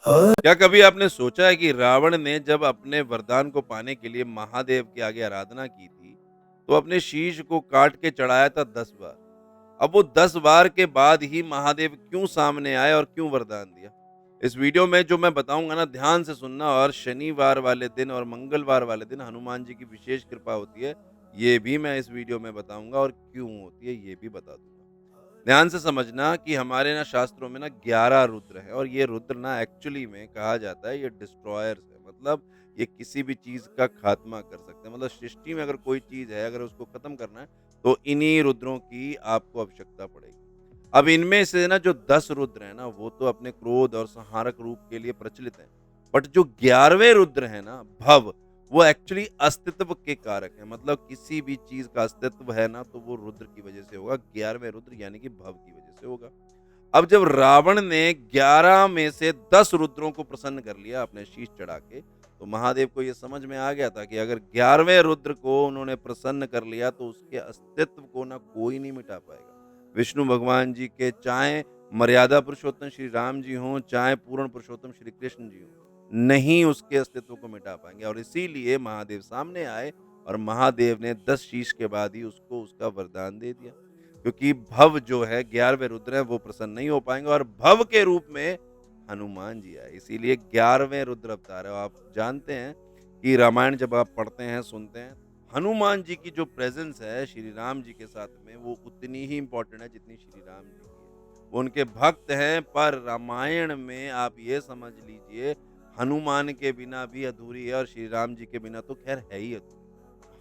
क्या कभी आपने सोचा है कि रावण ने जब अपने वरदान को पाने के लिए महादेव के आगे आराधना की थी, तो अपने शीश को काट के चढ़ाया था 10 बार। अब वो 10 बार के बाद ही महादेव क्यों सामने आए और क्यों वरदान दिया? इस वीडियो में जो मैं बताऊँगा ना, ध्यान से सुनना, और शनिवार वाले दिन और मंगलवार वाले दिन हनुमान जी की विशेष कृपा होती है, ये भी मैं इस वीडियो में बताऊँगा, और क्यों होती है ये भी बता दूँगा। ध्यान से समझना कि हमारे ना शास्त्रों में ना 11 रुद्र हैं, और ये रुद्र ना एक्चुअली में कहा जाता है ये डिस्ट्रॉयर्स है। मतलब ये किसी भी चीज़ का खात्मा कर सकते हैं। मतलब सृष्टि में अगर कोई चीज़ है, अगर उसको खत्म करना है, तो इन्हीं रुद्रों की आपको आवश्यकता पड़ेगी। अब इनमें से ना जो 10 रुद्र हैं ना, वो तो अपने क्रोध और संहारक रूप के लिए प्रचलित हैं। बट जो 11वें रुद्र हैं ना, भव, वो एक्चुअली अस्तित्व के कारक हैं। मतलब किसी भी चीज़ का अस्तित्व है ना, तो वो रुद्र की वजह से होगा। 11वें रुद्र यानी कि भव की वजह से होगा। अब जब रावण ने 11 में से 10 रुद्रों को प्रसन्न कर लिया अपने शीश चढ़ा के, तो महादेव को ये समझ में आ गया था कि अगर 11वें रुद्र को उन्होंने प्रसन्न कर लिया, तो उसके अस्तित्व को ना कोई नहीं मिटा पाएगा। विष्णु भगवान जी के चाहे मर्यादा पुरुषोत्तम श्री राम जी हों, चाहे पूर्ण पुरुषोत्तम श्री कृष्ण जी हों, नहीं उसके अस्तित्व को मिटा पाएँगे। और इसीलिए महादेव सामने आए, और महादेव ने 10 शीश के बाद ही उसको उसका वरदान दे दिया। क्योंकि भव जो है 11वें रुद्र हैं, वो प्रसन्न नहीं हो पाएँगे, और भव के रूप में हनुमान जी आए। इसीलिए 11वें रुद्र अवतार है। और आप जानते हैं कि रामायण जब आप पढ़ते हैं, सुनते हैं, हनुमान जी की जो प्रेज़ेंस है श्री राम जी के साथ में, वो उतनी ही इम्पोर्टेंट है जितनी श्री राम जी की है। वो उनके भक्त हैं, पर रामायण में आप ये समझ लीजिए, हनुमान के बिना भी अधूरी है, और श्री राम जी के बिना तो ख़ैर है ही अधूरी।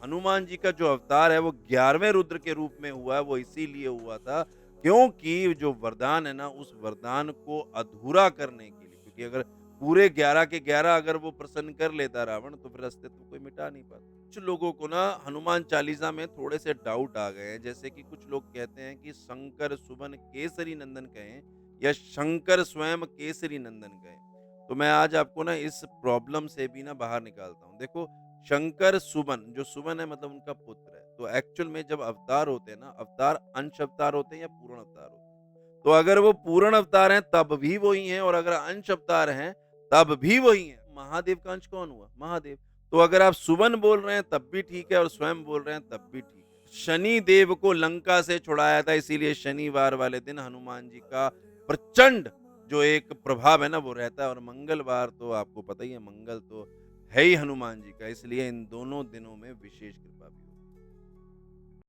हनुमान जी का जो अवतार है वो 11वें रुद्र के रूप में हुआ है, वो इसीलिए हुआ था क्योंकि जो वरदान है ना, उस वरदान को अधूरा करने के लिए, क्योंकि अगर पूरे 11 के 11 अगर वो प्रसन्न कर लेता रावण, तो फिर अस्तित्व कोई मिटा नहीं पाता। कुछ लोगों को ना हनुमान चालीसा में थोड़े से डाउट आ गए हैं, जैसे कि कुछ लोग कहते हैं कि शंकर सुबन केसरी नंदन कहें, या शंकर स्वयं केसरी नंदन कहें। तो मैं आज आपको ना इस प्रॉब्लम से भी ना बाहर निकालता हूँ। देखो, शंकर सुमन, जो सुमन है मतलब उनका पुत्र है। तो एक्चुअल में जब अवतार होते हैं ना, अवतार अंश अवतार होते हैं या पूर्ण अवतार होते हैं? तो अगर वो पूर्ण अवतार हैं तब भी वही हैं, और अगर अंश अवतार हैं तब भी वही हैं। महादेव का अंश कौन हुआ? महादेव। तो अगर आप सुमन बोल रहे हैं तब भी ठीक है, और स्वयं बोल रहे हैं तब भी ठीक है। शनि देव को लंका से छुड़ाया था, इसीलिए शनिवार वाले दिन हनुमान जी का प्रचंड जो एक प्रभाव है ना, वो रहता है। और मंगलवार तो आपको पता ही है, मंगल तो है ही हनुमान जी का, इसलिए इन दोनों दिनों में विशेष कृपा भी